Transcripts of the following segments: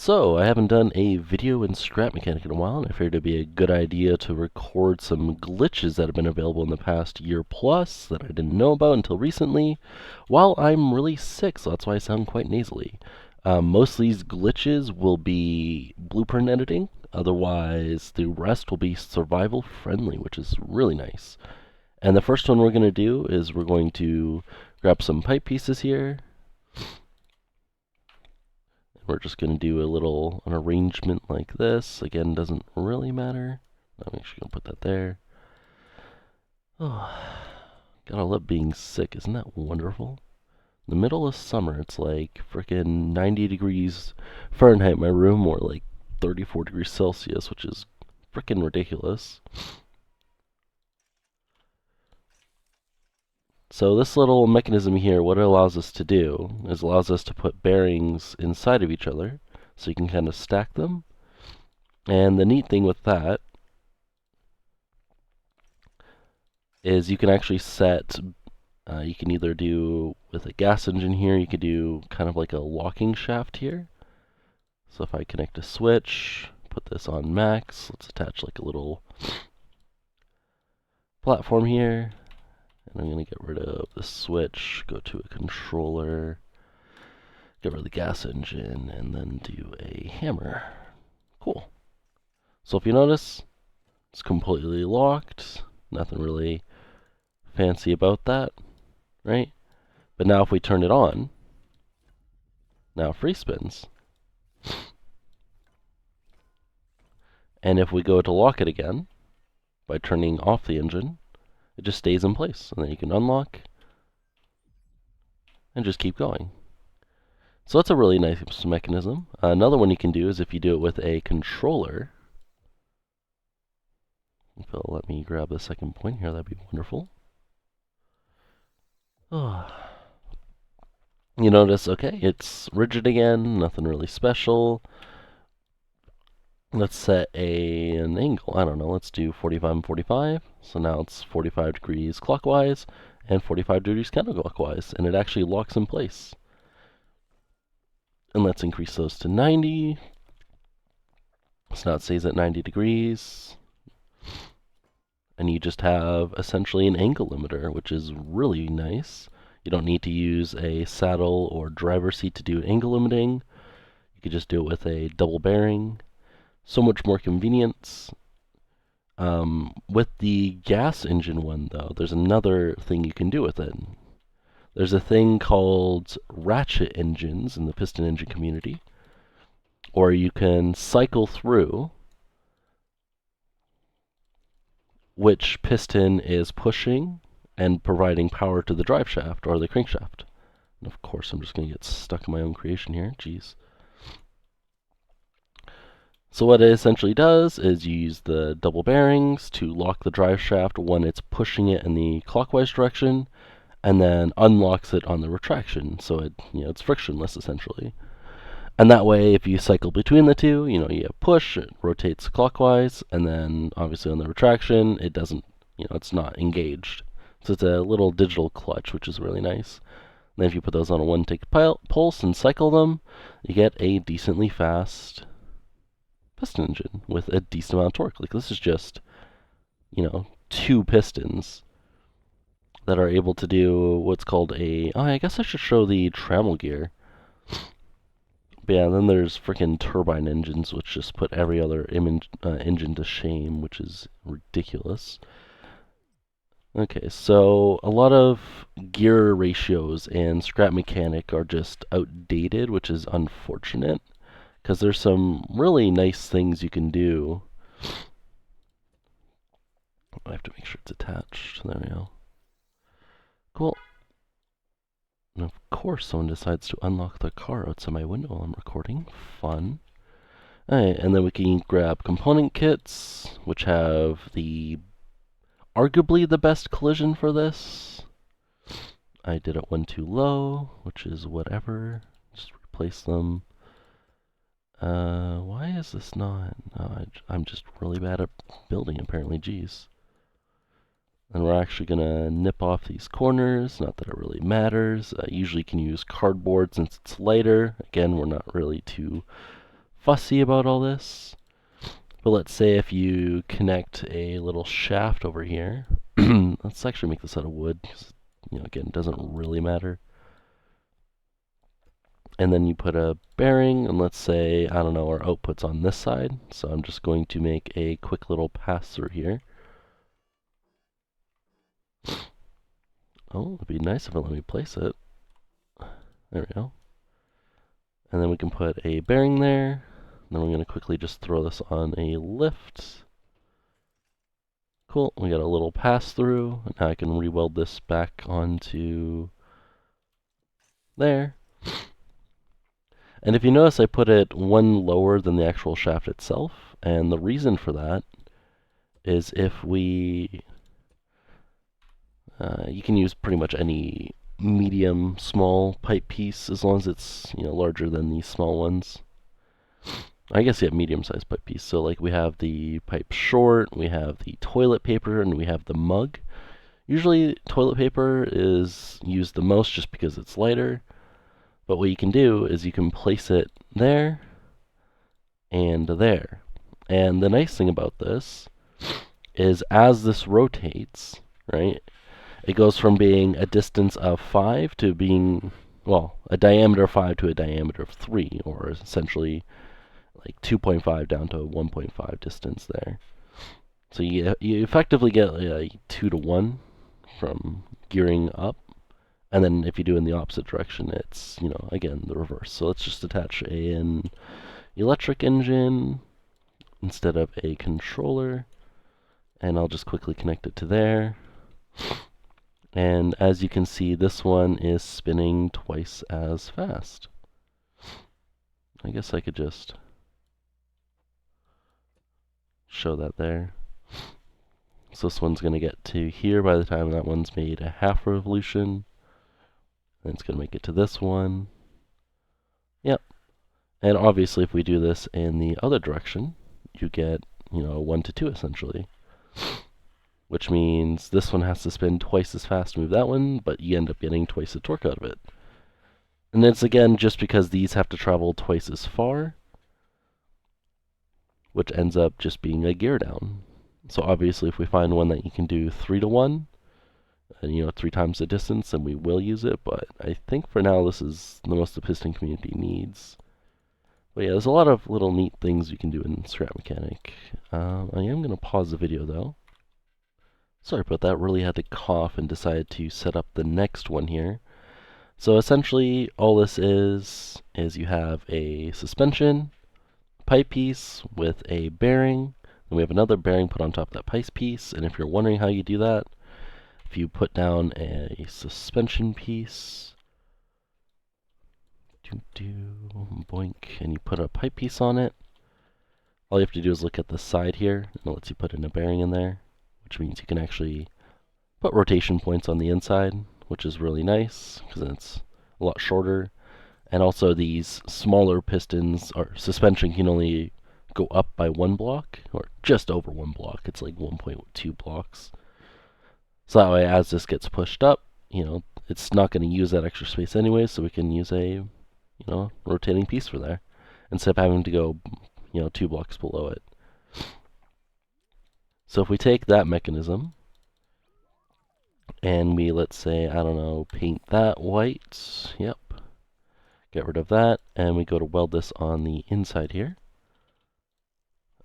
So, I haven't done a video in Scrap Mechanic in a while, and I figured it'd be a good idea to record some glitches that have been available in the past year plus that I didn't know about until recently, while I'm really sick, so that's why I sound quite nasally. Most of these glitches will be blueprint editing, otherwise the rest will be survival friendly, which is really nice. And the first one we're going to do is we're going to grab some pipe pieces here. We're just going to do an arrangement like this. Again, doesn't really matter. I'm actually going to put that there. Oh, gotta love being sick. Isn't that wonderful? In the middle of summer, it's like frickin' 90 degrees Fahrenheit in my room, or like 34 degrees Celsius, which is frickin' ridiculous. So this little mechanism here, what it allows us to do is allows us to put bearings inside of each other, so you can kind of stack them. And the neat thing with that is you can actually set, you can either do with a gas engine here, you could do kind of like a locking shaft here. So if I connect a switch, put this on max, let's attach like a little platform here. And I'm going to get rid of the switch, go to a controller, get rid of the gas engine, and then do a hammer. Cool. So if you notice, it's completely locked. Nothing really fancy about that, right? But now if we turn it on, now free spins. And if we go to lock it again, by turning off the engine, it just stays in place. And then you can unlock and just keep going. So that's a really nice mechanism. Another one you can do is if you do it with a controller. If it'll let me grab the second point here, that'd be wonderful. Oh. You notice, okay, it's rigid again, nothing really special. Let's set an angle, I don't know, let's do 45 and 45. So now it's 45 degrees clockwise and 45 degrees counterclockwise, and it actually locks in place. And let's increase those to 90. So now it stays at 90 degrees. And you just have essentially an angle limiter, which is really nice. You don't need to use a saddle or driver's seat to do angle limiting. You could just do it with a double bearing. So much more convenience. With the gas engine one, though, there's another thing you can do with it. There's a thing called Ratchet engines in the piston engine community, or you can cycle through which piston is pushing and providing power to the drive shaft or the crankshaft. And of course, I'm just going to get stuck in my own creation here. Jeez. So what it essentially does is you use the double bearings to lock the drive shaft when it's pushing it in the clockwise direction, and then unlocks it on the retraction, so it's frictionless essentially. And that way, if you cycle between the two, you have push, it rotates clockwise, and then obviously on the retraction, it doesn't, it's not engaged. So it's a little digital clutch, which is really nice. And then if you put those on a one-tick pulse and cycle them, you get a decently fast piston engine with a decent amount of torque. Like this is just, two pistons that are able to do what's called I guess I should show the trammel gear. But yeah, then there's freaking turbine engines, which just put every other engine to shame, which is ridiculous. Okay, so a lot of gear ratios and scrap mechanic are just outdated, which is unfortunate, because there's some really nice things you can do. I have to make sure it's attached. There we go. Cool. And of course, someone decides to unlock the car outside my window while I'm recording. Fun. Alright, and then we can grab component kits, which have arguably the best collision for this. I did it one too low, which is whatever. Just replace them. Why is this not? Oh, I'm just really bad at building, apparently. Jeez. And we're actually going to nip off these corners, not that it really matters. Usually you can use cardboard since it's lighter. Again, we're not really too fussy about all this. But let's say if you connect a little shaft over here. Let's actually make this out of wood, because, again, it doesn't really matter. And then you put a bearing, and let's say, I don't know, our output's on this side. So I'm just going to make a quick little pass through here. Oh, it'd be nice if it let me place it. There we go. And then we can put a bearing there. Then we're going to quickly just throw this on a lift. Cool, we got a little pass through. Now I can re-weld this back onto there. And if you notice, I put it one lower than the actual shaft itself. And the reason for that is if we... you can use pretty much any medium, small pipe piece as long as it's larger than these small ones. I guess you have medium-sized pipe piece. So like we have the pipe short, we have the toilet paper, and we have the mug. Usually toilet paper is used the most just because it's lighter. But what you can do is you can place it there and there. And the nice thing about this is as this rotates, right, it goes from being a distance of 5 to being, well, a diameter of 5 to a diameter of 3, or essentially like 2.5 down to 1.5 distance there. So you effectively get a 2 to 1 from gearing up. And then if you do in the opposite direction, it's, again, the reverse. So let's just attach an electric engine instead of a controller. And I'll just quickly connect it to there. And as you can see, this one is spinning twice as fast. I guess I could just show that there. So this one's going to get to here by the time that one's made a half revolution. And it's going to make it to this one. Yep. And obviously if we do this in the other direction, you get, 1 to 2 essentially. Which means this one has to spin twice as fast to move that one, but you end up getting twice the torque out of it. And it's again just because these have to travel twice as far, which ends up just being a gear down. So obviously if we find one that you can do 3 to 1, and 3 times the distance, then we will use it, but I think for now this is the most the piston community needs. But yeah, there's a lot of little neat things you can do in Scrap Mechanic. I am going to pause the video though. Sorry about that, really had to cough and decided to set up the next one here. So essentially all this is you have a suspension pipe piece with a bearing, and we have another bearing put on top of that pipe piece, and if you're wondering how you do that, if you put down a suspension piece, boink, and you put a pipe piece on it, all you have to do is look at the side here, and it lets you put in a bearing in there, which means you can actually put rotation points on the inside, which is really nice, because then it's a lot shorter. And also these smaller pistons, or suspension, can only go up by 1 block, or just over 1 block. It's like 1.2 blocks. So that way, as this gets pushed up, it's not going to use that extra space anyway, so we can use a, rotating piece for there, instead of having to go, 2 blocks below it. So if we take that mechanism, and we, let's say, I don't know, paint that white, yep, get rid of that, and we go to weld this on the inside here.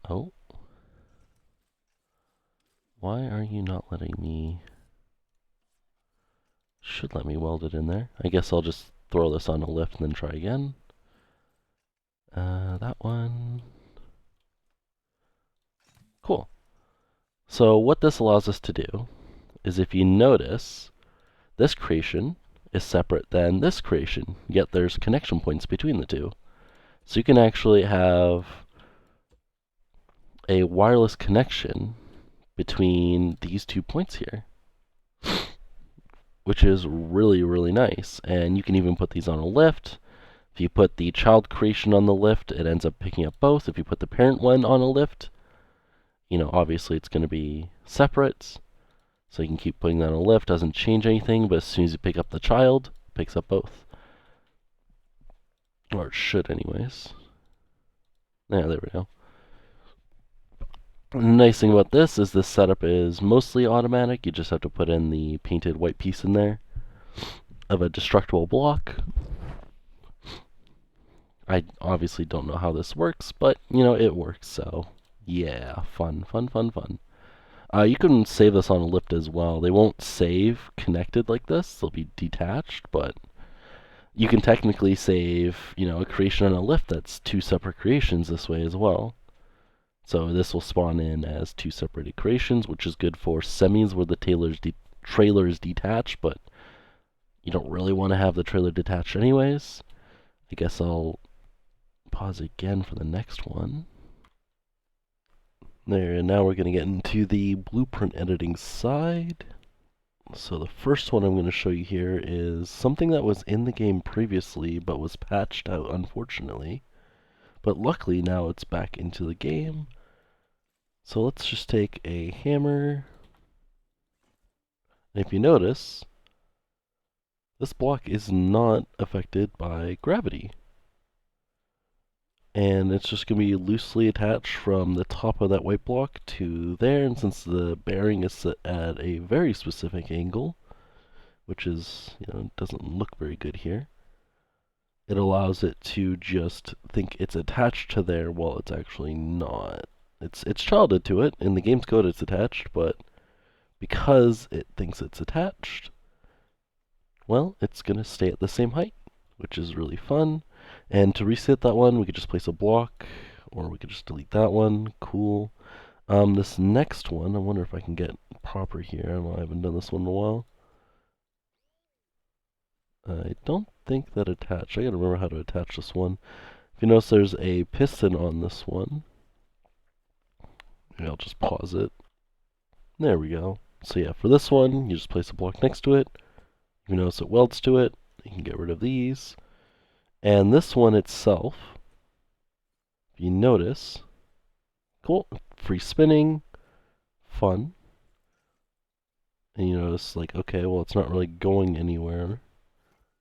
Oh. Why are you not letting me? Should let me weld it in there. I guess I'll just throw this on a lift and then try again. That one. Cool. So what this allows us to do is, if you notice, this creation is separate than this creation, yet there's connection points between the two. So you can actually have a wireless connection between these 2 points here, which is really, really nice. And you can even put these on a lift. If you put the child creation on the lift, it ends up picking up both. If you put the parent one on a lift, obviously it's going to be separate. So you can keep putting that on a lift, doesn't change anything, but as soon as you pick up the child, it picks up both. Or it should anyways. Yeah, there we go. The nice thing about this setup is mostly automatic. You just have to put in the painted white piece in there of a destructible block. I obviously don't know how this works, but you know, it works, so yeah, fun, fun, fun, fun. You can save this on a lift as well. They won't save connected like this, they'll be detached, but you can technically save, you know, a creation on a lift that's two separate creations this way as well. So this will spawn in as two separated creations, which is good for semis where the trailer is detached, but you don't really want to have the trailer detached anyways. I guess I'll pause again for the next one. There, and now we're going to get into the blueprint editing side. So the first one I'm going to show you here is something that was in the game previously but was patched out unfortunately. But luckily now it's back into the game. So let's just take a hammer. And if you notice, this block is not affected by gravity. And it's just going to be loosely attached from the top of that white block to there. And since the bearing is set at a very specific angle, which is, you know, doesn't look very good here, it allows it to just think it's attached to there while it's actually not. It's childed to it. In the game's code it's attached, but because it thinks it's attached, well, it's going to stay at the same height, which is really fun. And to reset that one, we could just place a block, or we could just delete that one. Cool. This next one, I wonder if I can get proper here. I haven't done this one in a while. I don't think that attached. I gotta remember how to attach this one. If you notice, there's a piston on this one. Maybe I'll just pause it. There we go. So yeah, for this one, you just place a block next to it. If you notice it welds to it, you can get rid of these. And this one itself, if you notice, cool, free spinning, fun. And you notice, like, okay, well, it's not really going anywhere.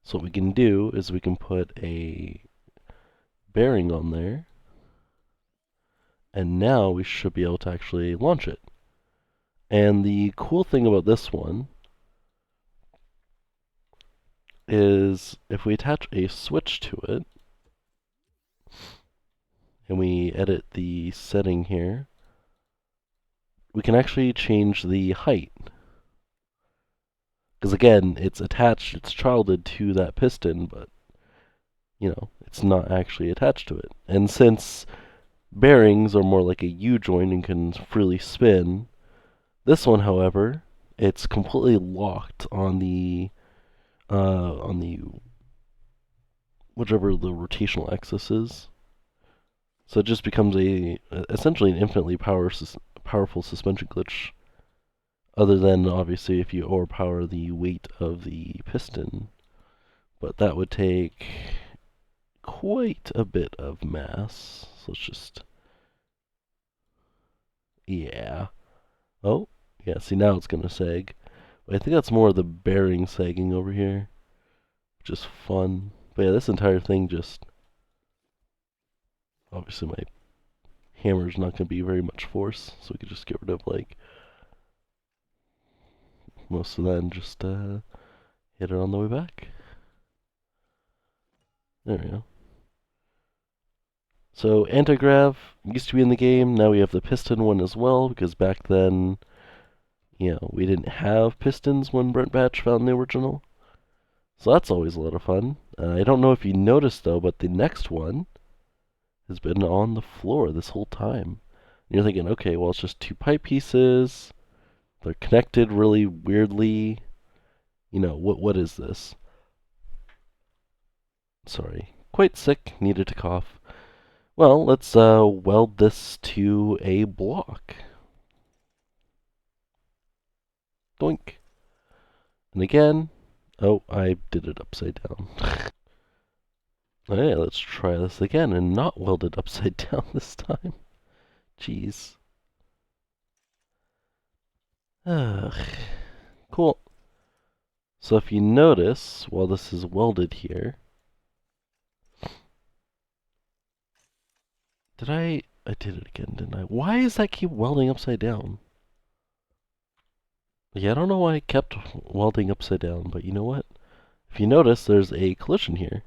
So what we can do is we can put a bearing on there, and now we should be able to actually launch it. And the cool thing about this one is if we attach a switch to it, and we edit the setting here, we can actually change the height. Because again, it's attached, it's childed to that piston, but, you know, it's not actually attached to it. And since bearings are more like a U-joint and can freely spin, this one, however, it's completely locked on the whichever the rotational axis is. So it just becomes essentially an infinitely powerful suspension glitch. Other than obviously if you overpower the weight of the piston, but that would take quite a bit of mass. So let's just, yeah. Oh, yeah. See, now it's gonna sag. But I think that's more of the bearing sagging over here, which is fun. But yeah, this entire thing just, obviously my hammer's not gonna be very much force, so we could just get rid of like most of that and just hit it on the way back. There we go. So anti-grav used to be in the game. Now we have the piston one as well, because back then, you know, we didn't have pistons when Brent Batch found the original. So that's always a lot of fun. I don't know if you noticed though, but the next one has been on the floor this whole time. And you're thinking, okay, well it's just two pipe pieces. They're connected really weirdly. You know, what is this? Sorry. Quite sick, needed to cough. Well, let's weld this to a block. Doink. And again, oh, I did it upside down. Okay, let's try this again and not weld it upside down this time. Jeez. Ugh. Cool. So if you notice, while this is welded here, Did I? I did it again, didn't I? Why does that keep welding upside down? Yeah, I don't know why I kept welding upside down, but you know what? If you notice, there's a collision here,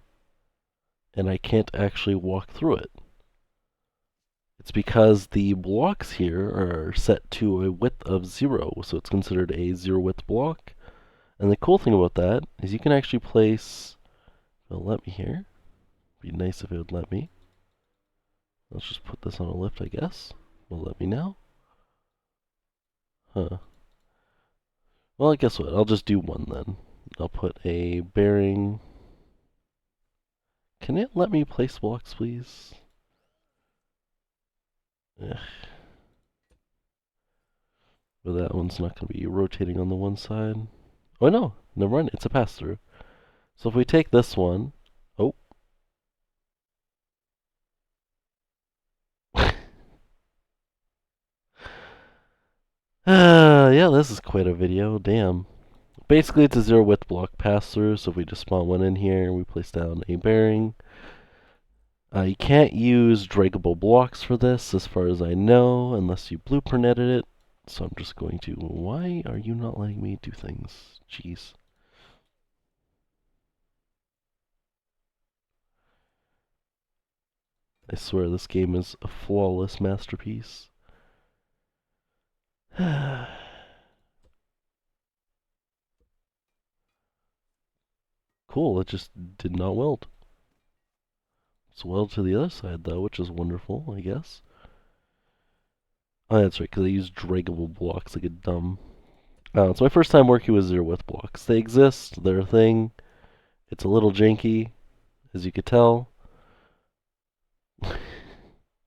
and I can't actually walk through it. It's because the blocks here are set to a width of 0, so it's considered a 0 width block. And the cool thing about that is you can actually place, it'll let me here. Be nice if it would let me. Let's just put this on a lift, I guess. Will let me now? Huh. Well, guess what? I'll just do one then. I'll put a bearing. Can it let me place blocks, please? Ugh. But that one's not going to be rotating on the one side. Oh no, never mind, it's a pass-through. So if we take this one, oh. Yeah, this is quite a video, damn. Basically, it's a 0 width block pass-through, so if we just spawn one in here and we place down a bearing. You can't use draggable blocks for this, as far as I know, unless you blueprint edit it. So I'm just going to... Why are you not letting me do things? Jeez. I swear this game is a flawless masterpiece. Cool, it just did not weld. It's welded to the other side, though, which is wonderful, I guess. Oh, that's right, because I use draggable blocks like a dumb... it's my first time working with 0 width blocks. They exist, they're a thing. It's a little janky, as you could tell.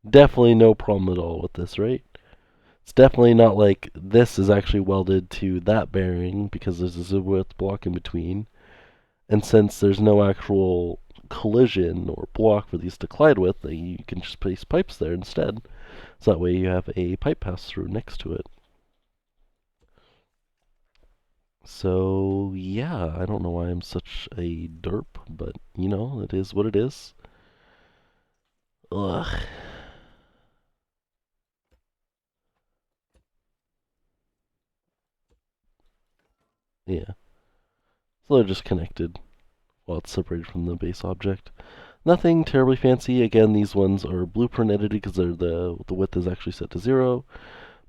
Definitely no problem at all with this, right? It's definitely not like this is actually welded to that bearing because there's a 0 width block in between. And since there's no actual collision or block for these to collide with, you can just place pipes there instead. So that way you have a pipe pass-through next to it. So, yeah, I don't know why I'm such a derp, but, you know, it is what it is. Ugh. Yeah. So they're just connected while it's separated from the base object. Nothing terribly fancy. Again, these ones are blueprint edited because the width is actually set to 0.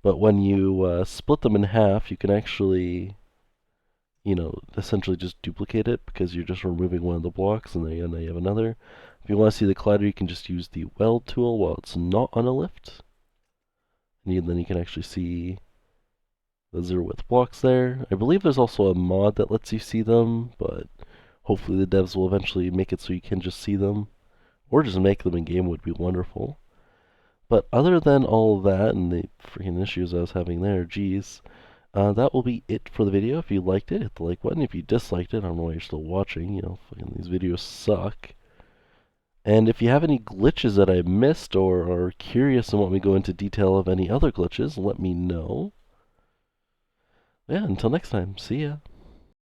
But when you split them in half, you can actually, you know, essentially just duplicate it because you're just removing one of the blocks and then you have another. If you want to see the collider, you can just use the weld tool while it's not on a lift. And then you can actually see the 0 width blocks there. I believe there's also a mod that lets you see them, but hopefully the devs will eventually make it so you can just see them. Or just make them in game would be wonderful. But other than all of that and the freaking issues I was having there, geez, that will be it for the video. If you liked it, hit the like button. If you disliked it, I don't know why you're still watching. You know, fucking these videos suck. And if you have any glitches that I missed or are curious and want me to go into detail of any other glitches, let me know. Yeah, until next time, see ya.